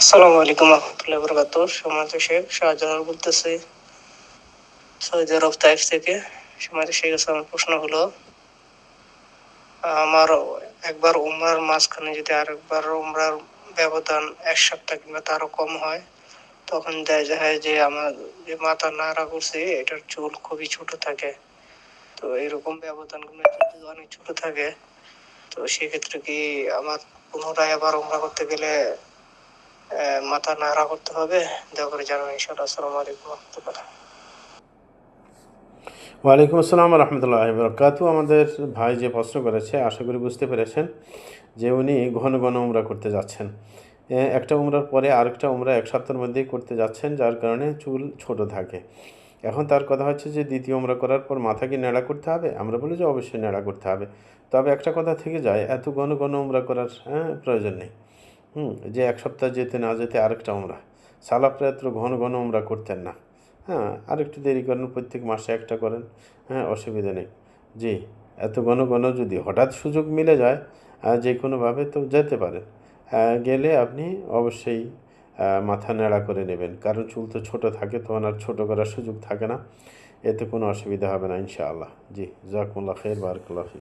আসসালামু আলাইকুম রহমতুল্লাহ বরকাত। সমাজ শেখ শাহজালাল বলতেছি সৌদি আরব তাইফ থেকে। সমাজ শেখ, আমার প্রশ্ন হলো, আমার একবার উমরার মাঝখানে যদি আরেকবার উমরার ব্যবধান 1 সপ্তাহ কিংবা তারও কম হয়, তখন দেখা যায় যে আমার যে মাথা নাড়া করছে এটার চুল খুবই ছোট থাকে। তো এরকম ব্যবধান গুলো যদি অনেক ছোট থাকে, তো সেক্ষেত্রে কি আমার পুনরায় আবার উমরা করতে গেলে মাথা নাড়া করতে হবে? দয়া করে জানাবেন ইনশাআল্লাহ। আসসালামু আলাইকুম রহমতুল্লাহ। ওয়ালাইকুম আসসালাম রহমতুল্লাহ বরকাতু। আমাদের ভাই যে প্রশ্ন করেছে, আশা করি বুঝতে পেরেছেন যে উনি ঘন ঘন উমরা করতে যাচ্ছেন। একটা উমরার পরে আরেকটা উমরা 1 সপ্তাহের মধ্যেই করতে যাচ্ছেন, যার কারণে চুল ছোট থাকে। এখন তার কথা হচ্ছে যে দ্বিতীয় উমরা করার পর মাথা কি ন্যাড়া করতে হবে? আমরা বলি যে অবশ্যই ন্যাড়া করতে হবে। তবে একটা কথা থেকে যায়, এত ঘন ঘন উমরা করার প্রয়োজন নেই। যে 1 সপ্তাহ যেতে না যেতে আরেকটা উমরা, সালাফরা এত ঘন ঘন উমরা করতেন না। হ্যাঁ, আরেকটু দেরি করেন, প্রত্যেক মাসে একটা করেন, হ্যাঁ, অসুবিধা নেই। জি, এত ঘন ঘন যদি হঠাৎ সুযোগ মিলে যায় যে কোনোভাবে, তো যেতে পারেন। গেলে আপনি অবশ্যই মাথা ন্যাড়া করে নেবেন, কারণ চুল তো ছোটো থাকে, তখন আর ছোটো করার সুযোগ থাকে না। এতে কোনো অসুবিধা হবে না ইনশাআল্লাহ। জি, জাজাকুমুল্লাহ খের, বারাকাল্লাহ ফিক।